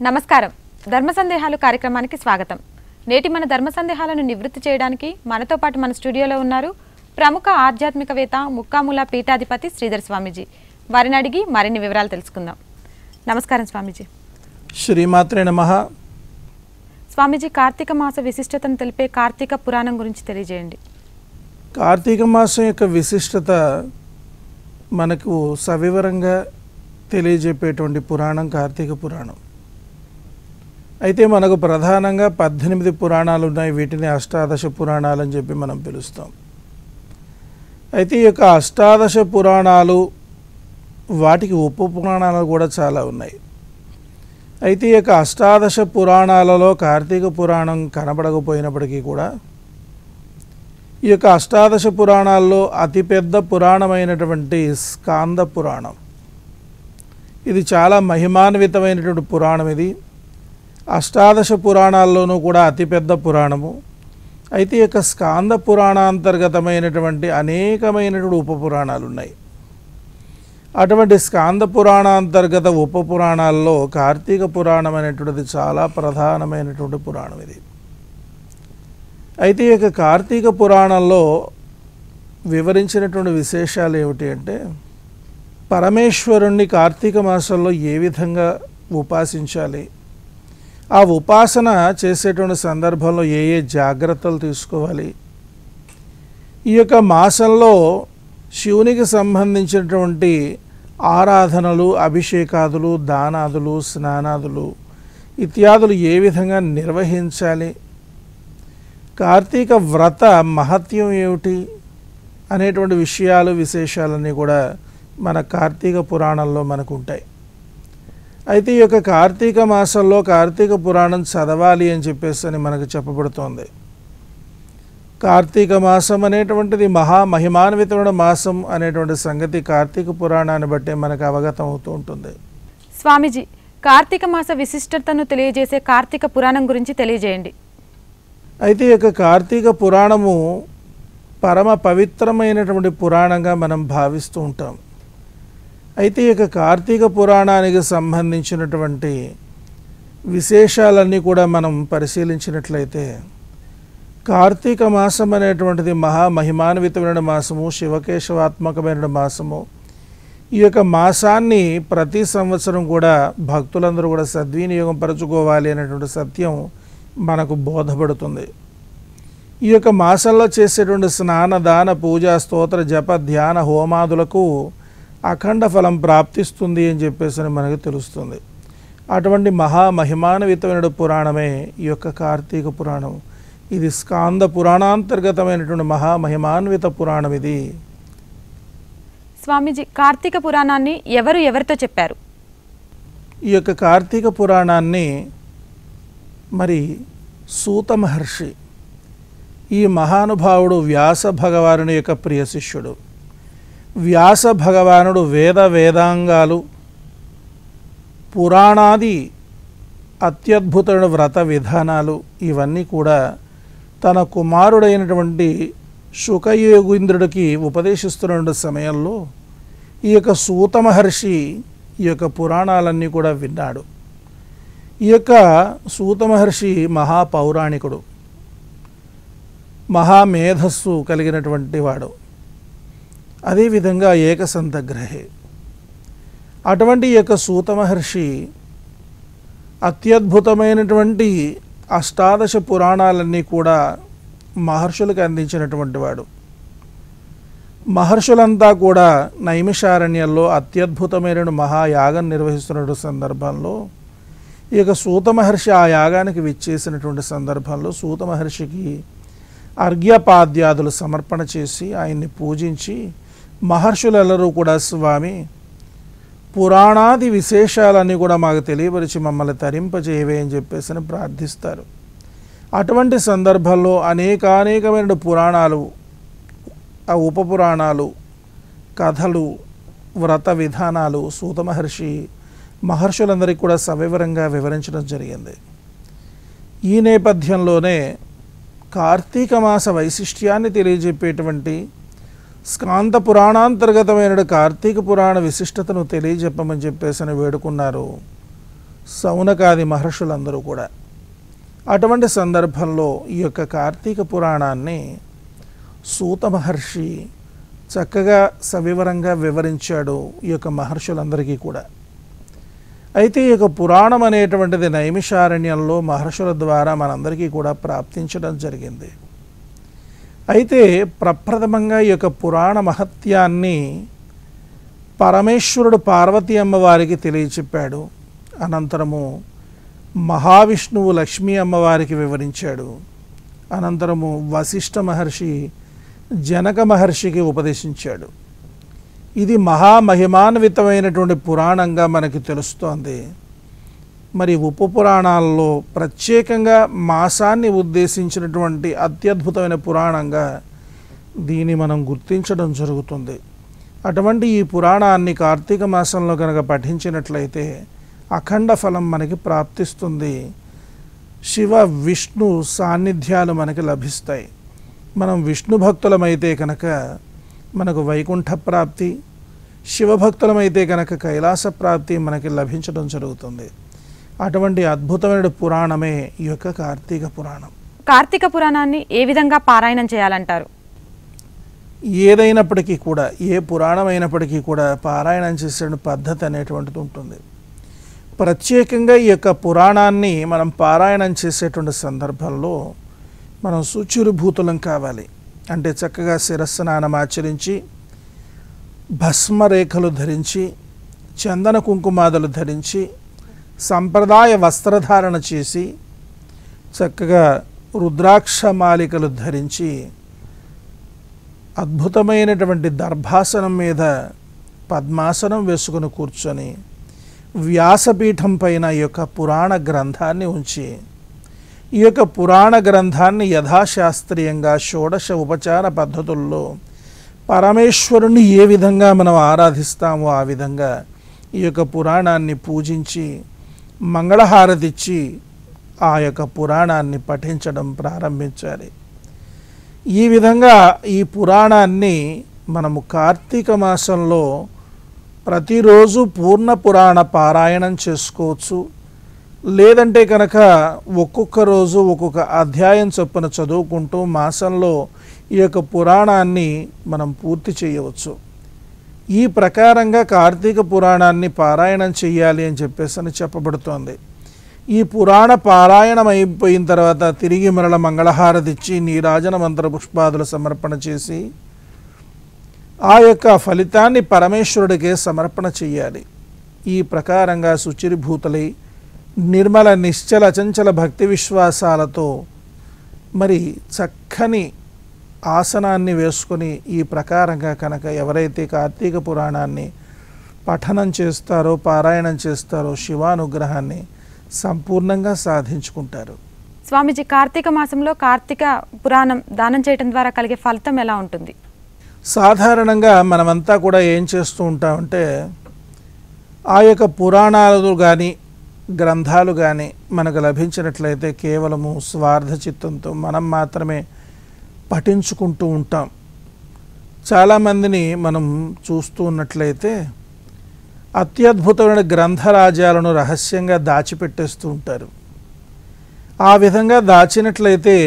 నమస్కారం. ధర్మ సందేహాలు కార్యక్రమానికి స్వాగతం. నేటి మన ధర్మ సందేహాలను నివృత్తి చేయడానికి మనతో పాటు మన స్టూడియోలో ఉన్నారు ప్రముఖ ఆధ్యాత్మికవేత్త ముక్కాముల పీఠాధిపతి శ్రీధర్ స్వామీజీ. వారిని అడిగి మరిన్ని వివరాలు తెలుసుకుందాం. నమస్కారం స్వామీజీ. శ్రీమాత్రే నమః. స్వామీజీ, కార్తీక మాస విశిష్టతను తెలిపే కార్తీక పురాణం గురించి తెలియజేయండి. కార్తీక మాసం యొక్క విశిష్టత మనకు సవివరంగా తెలియజెప్పేటువంటి పురాణం కార్తీక పురాణం. అయితే మనకు ప్రధానంగా 18 పురాణాలు ఉన్నాయి. వీటిని అష్టాదశ పురాణాలు అని చెప్పి మనం పిలుస్తాం. అయితే ఈ యొక్క అష్టాదశ పురాణాలు వాటికి ఉప పురాణాలు కూడా చాలా ఉన్నాయి. అయితే ఈ యొక్క అష్టాదశ పురాణాలలో కార్తీక పురాణం కనబడకపోయినప్పటికీ కూడా ఈ యొక్క అష్టాదశ పురాణాల్లో అతిపెద్ద పురాణమైనటువంటి స్కాంద పురాణం, ఇది చాలా మహిమాన్వితమైనటువంటి పురాణం. ఇది అష్టాదశ పురాణాల్లోనూ కూడా అతిపెద్ద పురాణము. అయితే ఈ యొక్క స్కాంద పురాణాంతర్గతమైనటువంటి అనేకమైనటువంటి ఉప పురాణాలు ఉన్నాయి. అటువంటి స్కాంద పురాణాంతర్గత ఉప పురాణాల్లో కార్తీక పురాణం అనేటువంటిది చాలా ప్రధానమైనటువంటి పురాణం ఇది. అయితే ఈ యొక్క కార్తీక పురాణంలో వివరించినటువంటి విశేషాలు ఏమిటి అంటే, పరమేశ్వరుణ్ణి కార్తీక మాసంలో ఏ విధంగా ఉపాసించాలి, ఆ ఉపాసన చేసేటువంటి సందర్భంలో ఏ ఏ జాగ్రత్తలు తీసుకోవాలి, ఈ యొక్క మాసంలో శివునికి సంబంధించినటువంటి ఆరాధనలు, అభిషేకాదులు, దానాదులు, స్నానాదులు ఇత్యాదులు ఏ విధంగా నిర్వహించాలి, కార్తీక వ్రత మహత్యం ఏమిటి అనేటువంటి విషయాలు విశేషాలన్నీ కూడా మన కార్తీక పురాణంలో మనకు ఉంటాయి. అయితే ఈ యొక్క కార్తీక మాసంలో కార్తీక పురాణం చదవాలి అని చెప్పేసి అని మనకు చెప్పబడుతోంది. కార్తీక మాసం అనేటువంటిది మహిమాన్వితమైన మాసం అనేటువంటి సంగతి కార్తీక పురాణాన్ని బట్టి మనకు అవగతం అవుతూ ఉంటుంది. స్వామీజీ, కార్తీక మాస విశిష్టతను తెలియజేసే కార్తీక పురాణం గురించి తెలియజేయండి. అయితే ఈ యొక్క కార్తీక పురాణము పరమ పవిత్రమైనటువంటి పురాణంగా మనం భావిస్తూ ఉంటాం. అయితే ఈ యొక్క కార్తీక పురాణానికి సంబంధించినటువంటి విశేషాలన్నీ కూడా మనం పరిశీలించినట్లయితే, కార్తీక మాసం అనేటువంటిది మహిమాన్వితమైన మాసము, శివకేశవాత్మకమైన మాసము. ఈ యొక్క మాసాన్ని ప్రతి సంవత్సరం కూడా భక్తులందరూ కూడా సద్వినియోగం పరచుకోవాలి అనేటువంటి సత్యం మనకు బోధపడుతుంది. ఈ యొక్క మాసంలో చేసేటువంటి స్నాన, దాన, పూజ, స్తోత్ర, జప, ధ్యాన, హోమాదులకు అఖండ ఫలం ప్రాప్తిస్తుంది అని చెప్పేసి మనకు తెలుస్తుంది. అటువంటి మహిమాన్వితమైన పురాణమే ఈ యొక్క కార్తీక పురాణం. ఇది స్కాంద పురాణాంతర్గతమైనటువంటి మహిమాన్విత పురాణం ఇది. స్వామీజీ, కార్తీక పురాణాన్ని ఎవరితో చెప్పారు? ఈ యొక్క కార్తీక పురాణాన్ని మరి సూత మహర్షి, ఈ మహానుభావుడు వ్యాస భగవానుని యొక్క ప్రియ శిష్యుడు. వ్యాస భగవానుడు వేదాంగాలు, పురాణాది అత్యద్భుతమైన వ్రత విధానాలు ఇవన్నీ కూడా తన కుమారుడైనటువంటి శుకయోగీంద్రుడికి ఉపదేశిస్తున్న సమయంలో ఈ యొక్క సూత మహర్షి ఈ యొక్క పురాణాలన్నీ కూడా విన్నాడు. ఈ యొక్క సూత మహర్షి మహాపౌరాణికుడు, మహామేధస్సు కలిగినటువంటి వాడు, అదేవిధంగా ఏకసంతగ్రహే. అటువంటి ఈ యొక్క సూత మహర్షి అత్యద్భుతమైనటువంటి అష్టాదశ పురాణాలన్నీ కూడా మహర్షులకు అందించినటువంటి వాడు. మహర్షులంతా కూడా నైమిషారణ్యంలో అత్యద్భుతమైన మహాయాగం నిర్వహిస్తున్న సందర్భంలో ఈ యొక్క సూత మహర్షి ఆ యాగానికి విచ్చేసినటువంటి సందర్భంలో సూత మహర్షికి అర్ఘ్యపాద్యాదులు సమర్పణ చేసి ఆయన్ని పూజించి, మహర్షులెల్లరూ కూడా స్వామి పురాణాది విశేషాలన్నీ కూడా మాకు తెలియపరిచి మమ్మల్ని తరింపజేయవే అని చెప్పేసి ప్రార్థిస్తారు. అటువంటి సందర్భంలో అనేకమైన పురాణాలు, ఆ ఉప పురాణాలు, కథలు, వ్రత విధానాలు సూత మహర్షులందరికీ కూడా సవివరంగా వివరించడం జరిగింది. ఈ నేపథ్యంలోనే కార్తీక మాస వైశిష్ట్యాన్ని తెలియజెప్పేటువంటి స్కాంద పురాణాంతర్గతమైన కార్తీక పురాణ విశిష్టతను తెలియజెప్పమని చెప్పేసి వేడుకున్నారు సౌనకాది మహర్షులందరూ కూడా. అటువంటి సందర్భంలో ఈ యొక్క కార్తీక పురాణాన్ని సూత మహర్షి చక్కగా సవివరంగా వివరించాడు ఈ యొక్క మహర్షులందరికీ కూడా. అయితే ఈ యొక్క పురాణం అనేటువంటిది నైమిషారణ్యంలో మహర్షుల ద్వారా మనందరికీ కూడా ప్రాప్తించడం జరిగింది. అయితే ప్రప్రథమంగా ఈ యొక్క పురాణ మహత్యాన్ని పరమేశ్వరుడు పార్వతీ అమ్మవారికి తెలియచెప్పాడు. అనంతరము మహావిష్ణువు లక్ష్మీ అమ్మవారికి వివరించాడు. అనంతరము వశిష్ఠ మహర్షి జనక మహర్షికి ఉపదేశించాడు. ఇది మహామహిమాన్వితమైనటువంటి పురాణంగా మనకి తెలుస్తోంది. మరి ఉపపురాణాల్లో ప్రత్యేకంగా మాసాన్ని ఉద్దేశించినటువంటి అత్యద్భుతమైన పురాణంగా దీన్ని మనం గుర్తించడం జరుగుతుంది. అటువంటి ఈ పురాణాన్ని కార్తీక మాసంలో కనుక పఠించినట్లయితే అఖండ ఫలం మనకి ప్రాప్తిస్తుంది. శివ విష్ణు సాన్నిధ్యాలు మనకి లభిస్తాయి. మనం విష్ణు భక్తులమైతే కనుక మనకు వైకుంఠ ప్రాప్తి, శివభక్తులమైతే కనుక కైలాస ప్రాప్తి మనకి లభించడం జరుగుతుంది. అటువంటి అద్భుతమైన పురాణమే ఈ యొక్క కార్తీక పురాణం. కార్తీక పురాణాన్ని ఏ విధంగా పారాయణం చేయాలంటారు? ఏదైనప్పటికీ కూడా, ఏ పురాణం అయినప్పటికీ కూడా పారాయణం చేసే పద్ధతి అనేటువంటిది ఉంటుంది. ప్రత్యేకంగా ఈ యొక్క పురాణాన్ని మనం పారాయణం చేసేటువంటి సందర్భంలో మనం శుచిర్భూతులం కావాలి. అంటే చక్కగా శిరస్నానం ఆచరించి, భస్మరేఖలు ధరించి, చందన కుంకుమాదులు ధరించి, సంప్రదాయ వస్త్రధారణ చేసి, చక్కగా రుద్రాక్ష మాలికలు ధరించి, అద్భుతమైనటువంటి దర్భాసనం మీద పద్మాసనం వేసుకుని కూర్చొని వ్యాసపీఠం పైన ఈ యొక్క పురాణ గ్రంథాన్ని ఉంచి, ఈ యొక్క పురాణ గ్రంథాన్ని యథాశాస్త్రీయంగా షోడశ ఉపచార పద్ధతుల్లో పరమేశ్వరుణ్ణి ఏ విధంగా మనం ఆరాధిస్తామో ఆ విధంగా ఈ యొక్క పురాణాన్ని పూజించి మంగళహారతిచ్చి ఆ యొక్క పురాణాన్ని పఠించడం ప్రారంభించాలి. ఈ విధంగా ఈ పురాణాన్ని మనము కార్తీక మాసంలో ప్రతిరోజు పూర్ణ పురాణ పారాయణం చేసుకోవచ్చు. లేదంటే కనుక ఒక్కొక్క రోజు ఒక్కొక్క అధ్యాయం చొప్పున చదువుకుంటూ మాసంలో ఈ యొక్క పురాణాన్ని మనం పూర్తి చేయవచ్చు. ఈ ప్రకారంగా కార్తీక పురాణాన్ని పారాయణం చేయాలి అని చెప్పేసి చెప్పబడుతోంది. ఈ పురాణ పారాయణం అయిపోయిన తర్వాత తిరిగి మరల మంగళహారతిచ్చి నీరాజన మంత్ర పుష్పాదులు సమర్పణ చేసి ఆ యొక్క ఫలితాన్ని పరమేశ్వరుడికే సమర్పణ చేయాలి. ఈ ప్రకారంగా శుచిర్భూతులై నిర్మల నిశ్చల చంచల భక్తి విశ్వాసాలతో మరి చక్కని ఆసనాన్ని వేసుకొని ఈ ప్రకారంగా కనుక ఎవరైతే కార్తీక పురాణాన్ని పఠనం చేస్తారో పారాయణం చేస్తారో శివానుగ్రహాన్ని సంపూర్ణంగా సాధించుకుంటారు. స్వామీజీ, కార్తీక మాసంలో కార్తీక పురాణం దానం చేయడం ద్వారా కలిగే ఫలితం ఎలా ఉంటుంది? సాధారణంగా మనమంతా కూడా ఏం చేస్తూ ఉంటామంటే ఆ యొక్క పురాణాలు కానీ గ్రంథాలు కానీ మనకు లభించినట్లయితే కేవలము స్వార్థ చిత్తంతో మనం మాత్రమే పఠించుకుంటూ ఉంటాం. చాలామందిని మనం చూస్తూ ఉన్నట్లయితే అత్యద్భుతమైన గ్రంథరాజ్యాలను రహస్యంగా దాచిపెట్టేస్తూ ఉంటారు. ఆ విధంగా దాచినట్లయితే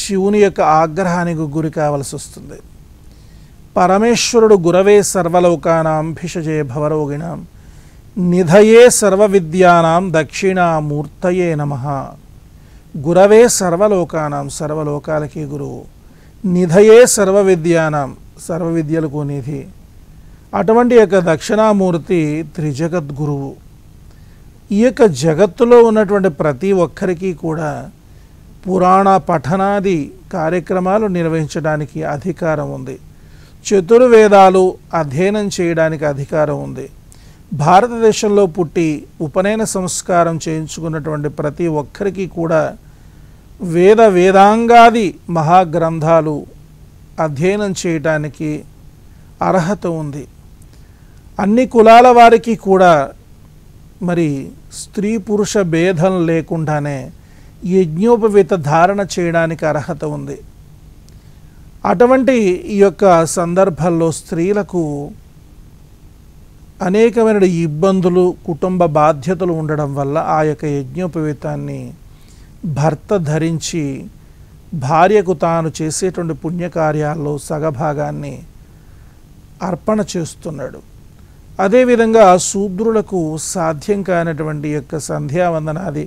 శివుని యొక్క ఆగ్రహానికి గురి కావలసి వస్తుంది. పరమేశ్వరుడు గురవే సర్వలోకానాం భిషజే భవరోగిణాం నిధయే సర్వ విద్యానాం దక్షిణామూర్తయే నమః. గురవే సర్వలోకానాం, సర్వలోకాలకి గురువు. నిధయే సర్వ విద్యానాం, సర్వ విద్యలకు నిధి. అటువంటి యొక్క దక్షిణామూర్తి త్రిజగద్గురువు. ఈ యొక్క జగత్తులో ఉన్నటువంటి ప్రతి ఒక్కరికి కూడా పురాణ పఠనాది కార్యక్రమాలు నిర్వహించడానికి అధికారం ఉంది. చతుర్వేదాలు అధ్యయనం చేయడానికి అధికారం ఉంది. భారతదేశంలో పుట్టి ఉపనయన సంస్కారం చేయించుకున్నటువంటి ప్రతి ఒక్కరికి కూడా వేదాంగాది మహాగ్రంథాలు అధ్యయనం చేయటానికి అర్హత ఉంది. అన్ని కులాల వారికి కూడా మరి స్త్రీ పురుష భేదం లేకుండానే యజ్ఞోపవీత ధారణ చేయడానికి అర్హత ఉంది. అటువంటి ఈ యొక్క సందర్భాల్లో స్త్రీలకు అనేకమైన ఇబ్బందులు, కుటుంబ బాధ్యతలు ఉండడం వల్ల ఆ యొక్క యజ్ఞోపవీతాన్ని భర్త ధరించి భార్యకు తాను చేసేటువంటి పుణ్యకార్యాల్లో సగభాగాన్ని అర్పణ చేస్తున్నాడు. అదేవిధంగా శూద్రులకు సాధ్యం కానటువంటి యొక్క సంధ్యావందనాది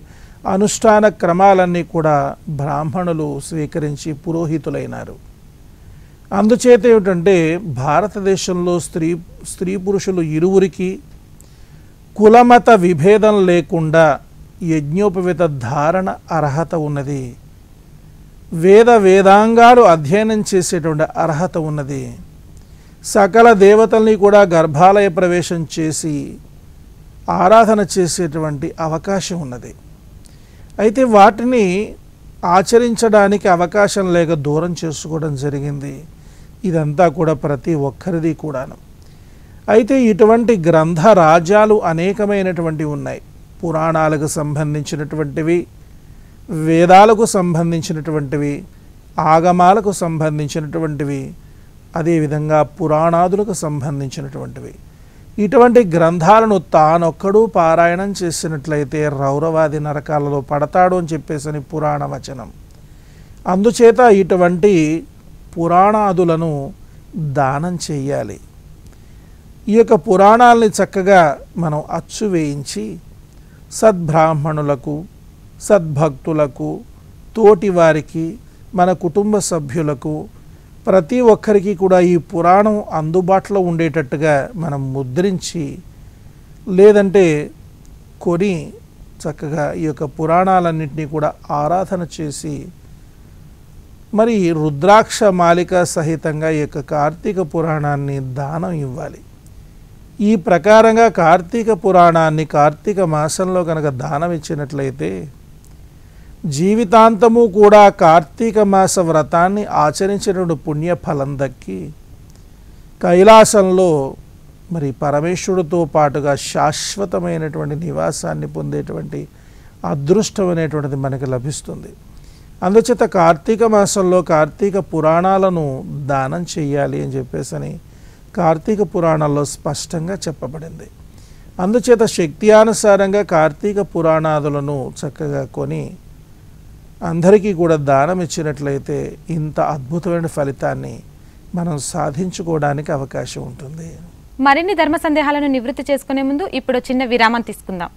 అనుష్ఠాన క్రమాలన్నీ కూడా బ్రాహ్మణులు స్వీకరించి పురోహితులైనారు. అందుచేత ఏమిటంటే భారతదేశంలో స్త్రీ పురుషులు ఇరువురికి కులమత విభేదం లేకుండా యజ్ఞోపవీత ధారణ అర్హత ఉన్నది. వేదాంగాలు అధ్యయనం చేసేటువంటి అర్హత ఉన్నది. సకల దేవతల్ని కూడా గర్భాలయ ప్రవేశం చేసి ఆరాధన చేసేటువంటి అవకాశం ఉన్నది. అయితే వాటిని ఆచరించడానికి అవకాశం లేక దూరం చేసుకోవడం జరిగింది. ఇదంతా కూడా ప్రతి ఒక్కరిది కూడాను. అయితే ఇటువంటి గ్రంథ రాజ్యాలు అనేకమైనటువంటివి ఉన్నాయి. పురాణాలకు సంబంధించినటువంటివి, వేదాలకు సంబంధించినటువంటివి, ఆగమాలకు సంబంధించినటువంటివి, అదేవిధంగా పురాణాదులకు సంబంధించినటువంటివి. ఇటువంటి గ్రంథాలను తానొక్కడూ పారాయణం చేసినట్లయితే రౌరవాది నరకాలలో పడతాడు అని చెప్పేసి పురాణ వచనం. అందుచేత ఇటువంటి పురాణాదులను దానం చెయ్యాలి. ఈ యొక్క పురాణాలని చక్కగా మనం అచ్చు వేయించి సద్బ్రాహ్మణులకు, సద్భక్తులకు, తోటివారికి, మన కుటుంబ సభ్యులకు, ప్రతి ఒక్కరికి కూడా ఈ పురాణం అందుబాటులో ఉండేటట్టుగా మనం ముద్రించి లేదంటే కొని చక్కగా ఈ యొక్క పురాణాలన్నింటినీ కూడా ఆరాధన చేసి మరి రుద్రాక్ష మాలిక సహితంగా ఈ యొక్క కార్తీక పురాణాన్ని దానం ఇవ్వాలి. ఈ ప్రకారంగా కార్తీక పురాణాన్ని కార్తీక మాసంలో కనుక దానం ఇచ్చినట్లయితే జీవితాంతము కూడా కార్తీక మాస వ్రతాన్ని ఆచరించినటువంటి పుణ్యఫలం దక్కి కైలాసంలో మరి పరమేశ్వరుడితో పాటుగా శాశ్వతమైనటువంటి నివాసాన్ని పొందేటువంటి అదృష్టం అనేటువంటిది మనకు లభిస్తుంది. అందుచేత కార్తీక మాసంలో కార్తీక పురాణాలను దానం చెయ్యాలి అని చెప్పేసి కార్తీక పురాణాల్లో స్పష్టంగా చెప్పబడింది. అందుచేత శక్త్యానుసారంగా కార్తీక పురాణాదులను చక్కగా కొని అందరికీ కూడా దానం ఇచ్చినట్లయితే ఇంత అద్భుతమైన ఫలితాన్ని మనం సాధించుకోవడానికి అవకాశం ఉంటుంది. మరిన్ని ధర్మ సందేహాలను నివృత్తి చేసుకునే ముందు ఇప్పుడు చిన్న విరామం తీసుకుందాం.